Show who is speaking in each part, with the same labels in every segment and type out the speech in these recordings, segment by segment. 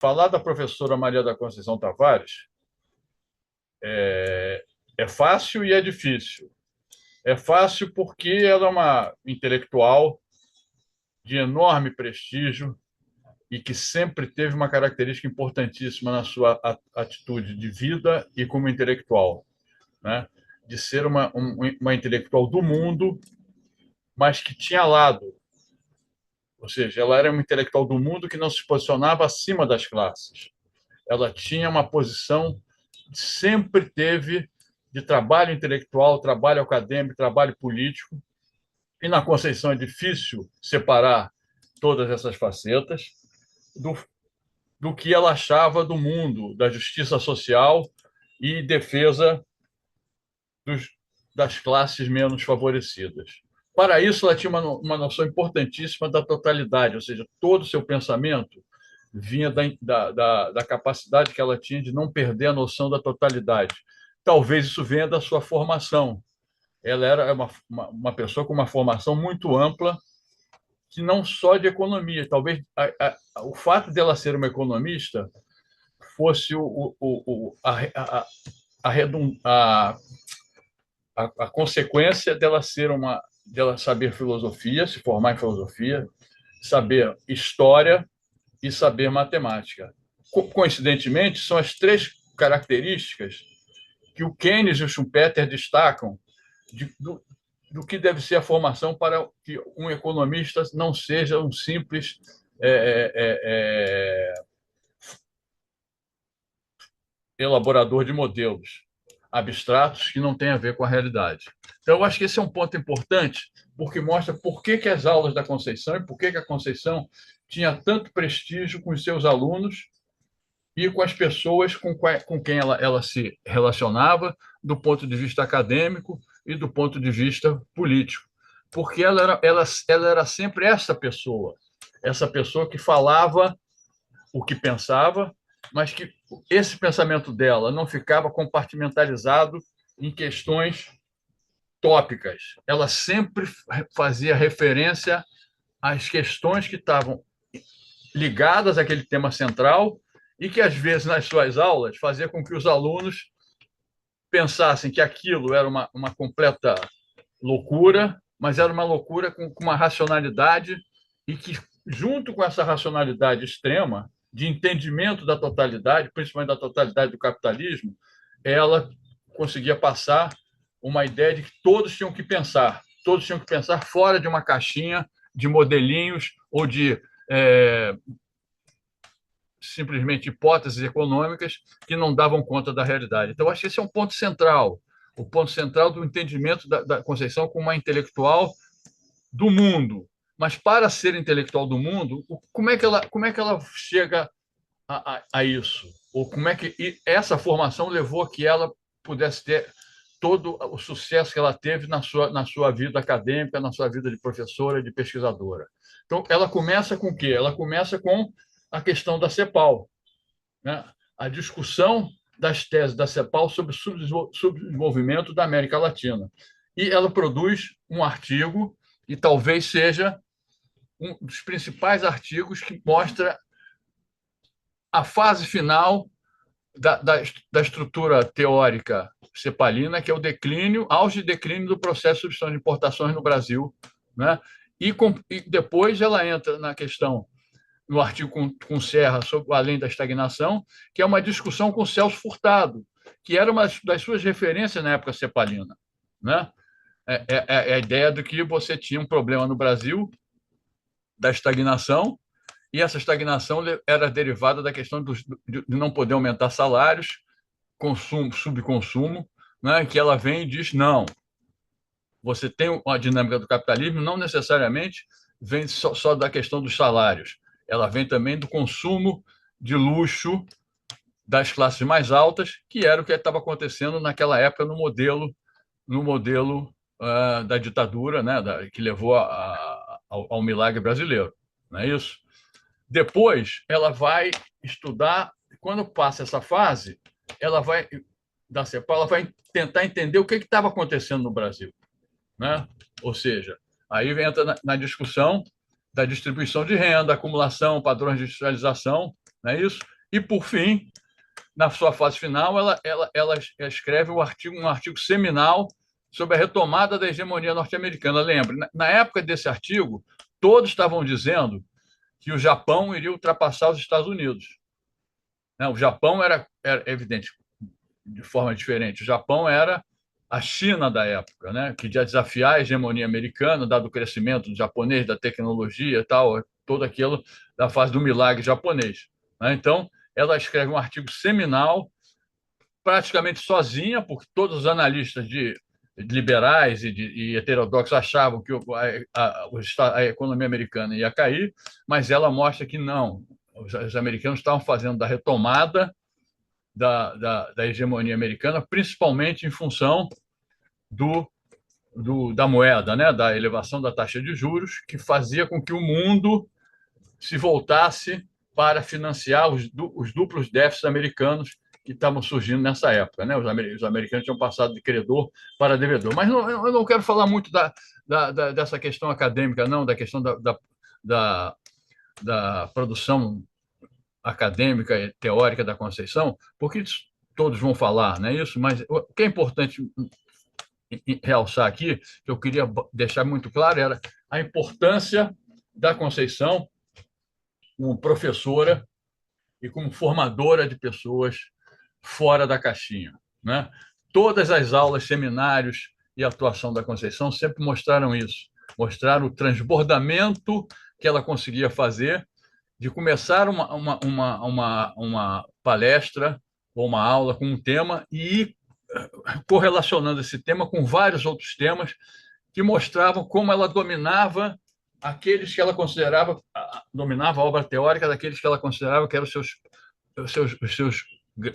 Speaker 1: falar da professora Maria da Conceição Tavares é fácil e é difícil. É fácil porque ela é uma intelectual de enorme prestígio e que sempre teve uma característica importantíssima na sua atitude de vida e como intelectual, né? De ser uma intelectual do mundo, mas que tinha lado, ou seja, ela era uma intelectual do mundo que não se posicionava acima das classes. Ela tinha uma posição, sempre teve, de trabalho intelectual, trabalho acadêmico, trabalho político, e na Conceição é difícil separar todas essas facetas do, do que ela achava do mundo, da justiça social e defesa dos, das classes menos favorecidas. Para isso, ela tinha uma noção importantíssima da totalidade, ou seja, todo o seu pensamento vinha da capacidade que ela tinha de não perder a noção da totalidade. Talvez isso venha da sua formação. Ela era uma pessoa com uma formação muito ampla, que não só de economia. Talvez o fato dela ser uma economista fosse a consequência dela ser dela saber filosofia, se formar em filosofia, saber história e saber matemática. Coincidentemente, são as três características que o Keynes e o Schumpeter destacam do que deve ser a formação para que um economista não seja um simples elaborador de modelos abstratos que não têm a ver com a realidade. Então, eu acho que esse é um ponto importante, porque mostra por que as aulas da Conceição e por que a Conceição tinha tanto prestígio com os seus alunos e com as pessoas com quem ela se relacionava, do ponto de vista acadêmico e do ponto de vista político. Porque ela era sempre essa pessoa que falava o que pensava, mas que esse pensamento dela não ficava compartimentalizado em questões tópicas. Ela sempre fazia referência às questões que estavam ligadas àquele tema central e que, às vezes, nas suas aulas, fazia com que os alunos pensassem que aquilo era uma completa loucura, mas era uma loucura com uma racionalidade e que, junto com essa racionalidade extrema, de entendimento da totalidade, principalmente da totalidade do capitalismo, ela conseguia passar uma ideia de que todos tinham que pensar fora de uma caixinha de modelinhos ou de simplesmente hipóteses econômicas que não davam conta da realidade. Então, acho que esse é um ponto central, o ponto central do entendimento da Conceição como uma intelectual do mundo. Mas para ser intelectual do mundo, como é que ela chega a isso? Ou como é que essa formação levou a que ela pudesse ter todo o sucesso que ela teve na sua vida acadêmica, na sua vida de professora, de pesquisadora? Então, ela começa com o quê? Ela começa com a questão da CEPAL, né? A discussão das teses da CEPAL sobre o subdesenvolvimento da América Latina. E ela produz um artigo, e talvez seja um dos principais artigos que mostra a fase final da estrutura teórica cepalina, que é o declínio, auge e declínio do processo de substituição de importações no Brasil, né? E depois ela entra na questão, no artigo com Serra, sobre Além da Estagnação, que é uma discussão com Celso Furtado, que era uma das suas referências na época cepalina, né? É a ideia de que você tinha um problema no Brasil da estagnação, e essa estagnação era derivada da questão de não poder aumentar salários, consumo, subconsumo, né? Que ela vem e diz: não, você tem uma dinâmica do capitalismo, não necessariamente vem só da questão dos salários, ela vem também do consumo de luxo das classes mais altas, que era o que estava acontecendo naquela época no modelo da ditadura, né, que levou ao milagre brasileiro, não é isso? Depois, ela vai estudar, quando passa essa fase, ela vai da CEPAL, ela vai tentar entender o que estava acontecendo no Brasil, né? Ou seja, aí entra na discussão da distribuição de renda, acumulação, padrões de industrialização, não é isso? E, por fim, na sua fase final, ela escreve um artigo seminal sobre a retomada da hegemonia norte-americana. Lembre, na época desse artigo, todos estavam dizendo que o Japão iria ultrapassar os Estados Unidos. O Japão era evidente, de forma diferente. O Japão era a China da época, né? Que ia desafiar a hegemonia americana, dado o crescimento do japonês, da tecnologia e tal, todo aquilo da fase do milagre japonês. Né? Então, ela escreve um artigo seminal, praticamente sozinha, porque todos os analistas liberais e heterodoxos achavam que a economia americana ia cair, mas ela mostra que não. Os americanos estavam fazendo da retomada da hegemonia americana, principalmente em função da moeda, né? Da elevação da taxa de juros, que fazia com que o mundo se voltasse para financiar os duplos déficits americanos que estavam surgindo nessa época. Né? Os americanos tinham passado de credor para devedor. Mas eu não quero falar muito dessa questão acadêmica, não, da questão da produção acadêmica e teórica da Conceição, porque todos vão falar, não é isso? Mas o que é importante realçar aqui, que eu queria deixar muito claro, era a importância da Conceição como professora e como formadora de pessoas fora da caixinha. Né? Todas as aulas, seminários e atuação da Conceição sempre mostraram isso, mostraram o transbordamento que ela conseguia fazer de começar uma palestra ou uma aula com um tema e ir correlacionando esse tema com vários outros temas que mostravam como ela dominava aqueles que ela considerava, dominava a obra teórica daqueles que ela considerava que eram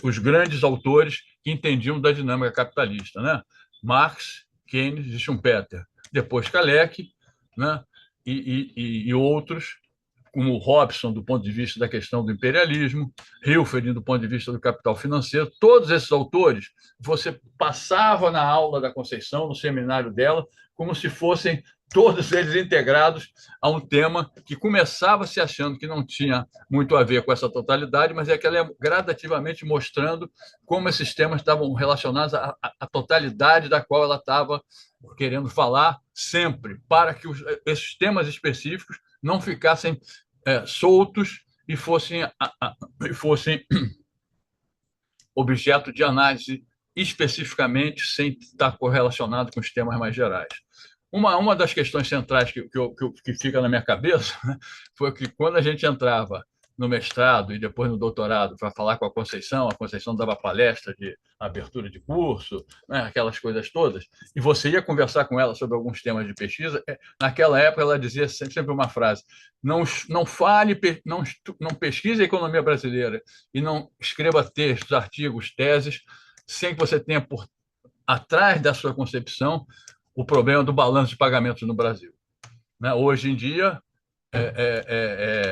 Speaker 1: os grandes autores que entendiam da dinâmica capitalista, né? Marx, Keynes e Schumpeter. Depois Hayek, né? E outros, como Robson, do ponto de vista da questão do imperialismo, Hilferd, do ponto de vista do capital financeiro. Todos esses autores, você passava na aula da Conceição, no seminário dela, como se fossem todos eles integrados a um tema que começava se achando que não tinha muito a ver com essa totalidade, mas é que ela ia gradativamente mostrando como esses temas estavam relacionados à totalidade da qual ela estava querendo falar sempre, para que esses temas específicos não ficassem soltos e fossem objeto de análise especificamente, sem estar correlacionado com os temas mais gerais. Uma das questões centrais que fica na minha cabeça, né, foi que quando a gente entrava no mestrado e depois no doutorado para falar com a Conceição dava palestra de abertura de curso, né, aquelas coisas todas, e você ia conversar com ela sobre alguns temas de pesquisa. Naquela época ela dizia sempre uma frase: não fale, não pesquise a economia brasileira e não escreva textos, artigos, teses, sem que você tenha por atrás da sua concepção o problema do balanço de pagamentos no Brasil. Né? Hoje em dia,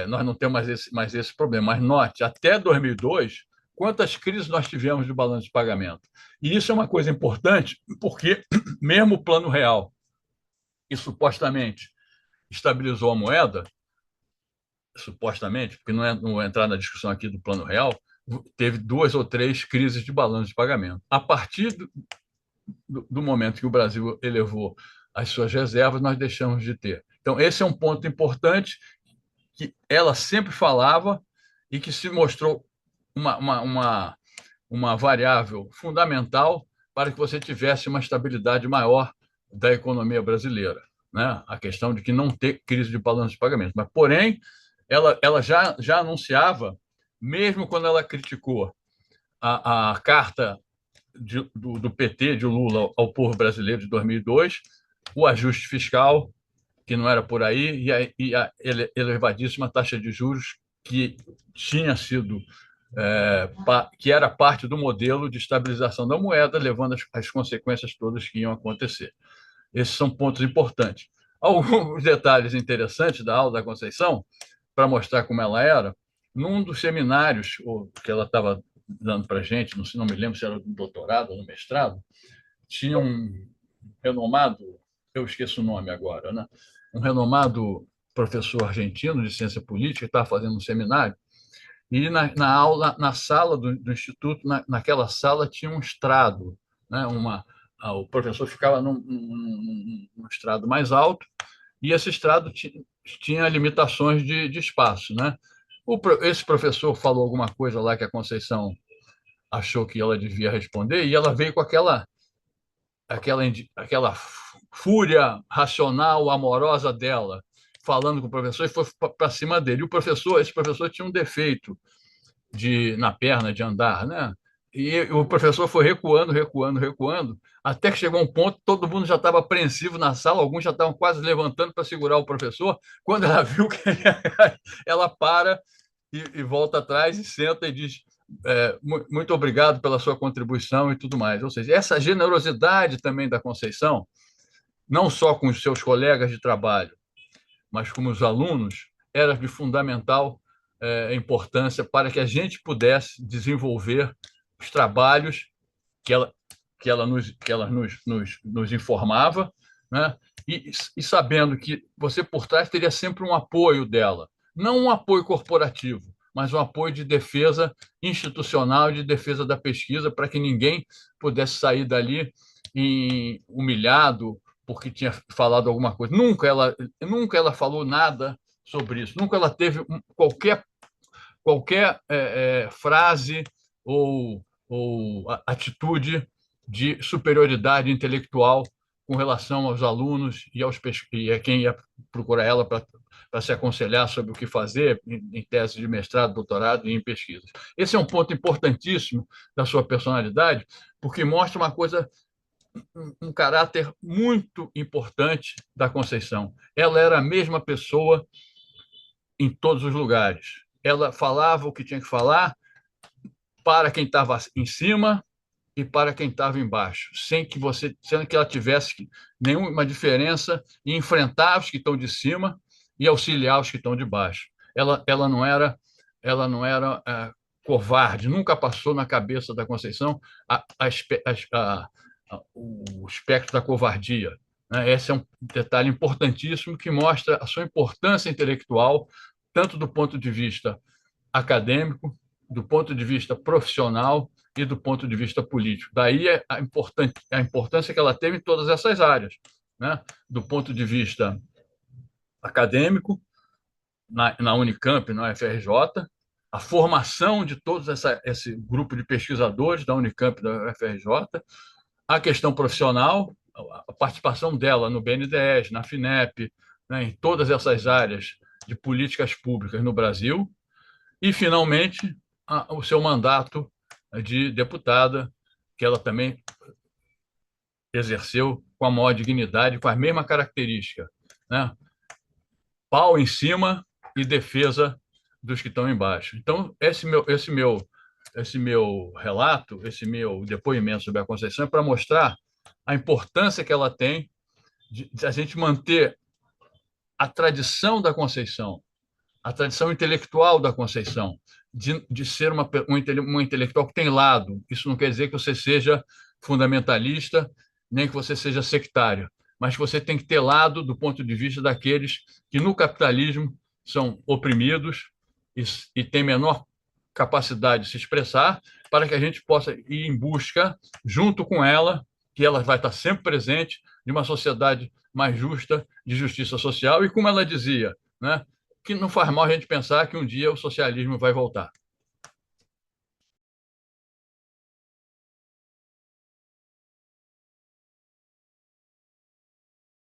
Speaker 1: nós não temos mais esse problema. Mas note, até 2002, quantas crises nós tivemos de balanço de pagamento? E isso é uma coisa importante, porque mesmo o Plano Real, que supostamente estabilizou a moeda, supostamente, porque não vou entrar na discussão aqui do Plano Real, teve 2 ou 3 crises de balanço de pagamento. A partir do momento que o Brasil elevou as suas reservas, nós deixamos de ter. Então, esse é um ponto importante que ela sempre falava e que se mostrou uma variável fundamental para que você tivesse uma estabilidade maior da economia brasileira. Né? A questão de que não ter crise de balanço de pagamento. Mas, porém, ela já anunciava, mesmo quando ela criticou a carta do PT, de Lula, ao povo brasileiro de 2002, o ajuste fiscal, que não era por aí, e a elevadíssima taxa de juros que tinha sido, que era parte do modelo de estabilização da moeda, levando as consequências todas que iam acontecer. Esses são pontos importantes. Alguns detalhes interessantes da aula da Conceição, para mostrar como ela era, num dos seminários que ela estava dando para a gente, não me lembro se era no doutorado ou no mestrado, tinha um renomado, eu esqueço o nome agora, né? Um renomado professor argentino de ciência política que estava fazendo um seminário, E na aula, na sala do instituto, naquela sala tinha um estrado, né? O professor ficava num estrado mais alto e esse estrado tinha limitações de espaço, né? Esse professor falou alguma coisa lá que a Conceição achou que ela devia responder e ela veio com aquela fúria racional, amorosa dela, falando com o professor e foi para cima dele. Esse professor tinha um defeito na perna de andar, né? E o professor foi recuando, recuando, recuando, até que chegou um ponto, todo mundo já estava apreensivo na sala, alguns já estavam quase levantando para segurar o professor. Quando ela viu que ela para e volta atrás e senta e diz: muito obrigado pela sua contribuição e tudo mais. Ou seja, essa generosidade também da Conceição, não só com os seus colegas de trabalho, mas como os alunos, era de fundamental importância para que a gente pudesse desenvolver os trabalhos que ela nos informava, né? E sabendo que você por trás teria sempre um apoio dela, não um apoio corporativo, mas um apoio de defesa institucional, de defesa da pesquisa, para que ninguém pudesse sair dali humilhado porque tinha falado alguma coisa. Nunca ela falou nada sobre isso, nunca ela teve qualquer frase ou atitude de superioridade intelectual com relação aos alunos e a quem ia procurar ela para se aconselhar sobre o que fazer em tese de mestrado, doutorado e em pesquisas. Esse é um ponto importantíssimo da sua personalidade, porque mostra uma coisa, um caráter muito importante da Conceição. Ela era a mesma pessoa em todos os lugares. Ela falava o que tinha que falar para quem estava em cima e para quem estava embaixo, sendo que ela tivesse nenhuma diferença e enfrentar os que estão de cima e auxiliar os que estão de baixo. Ela não era covarde, nunca passou na cabeça da Conceição o espectro da covardia. Esse é um detalhe importantíssimo que mostra a sua importância intelectual, tanto do ponto de vista acadêmico, do ponto de vista profissional e do ponto de vista político. Daí a importância que ela teve em todas essas áreas, né? Do ponto de vista acadêmico, na Unicamp, na UFRJ, a formação de todo esse grupo de pesquisadores da Unicamp e da UFRJ, a questão profissional, a participação dela no BNDES, na FINEP, né, em todas essas áreas de políticas públicas no Brasil, e, finalmente, o seu mandato de deputada, que ela também exerceu com a maior dignidade, com a mesma característica, né? Pau em cima e defesa dos que estão embaixo. Então, esse meu relato, esse meu depoimento sobre a Conceição é para mostrar a importância que ela tem de a gente manter a tradição da Conceição, a tradição intelectual da Conceição, de ser uma intelectual que tem lado. Isso não quer dizer que você seja fundamentalista, nem que você seja sectário, mas que você tem que ter lado do ponto de vista daqueles que no capitalismo são oprimidos e têm menor capacidade de se expressar, para que a gente possa ir em busca, junto com ela, que ela vai estar sempre presente, de uma sociedade mais justa, de justiça social, e como ela dizia, né, que não faz mal a gente pensar que um dia o socialismo vai voltar.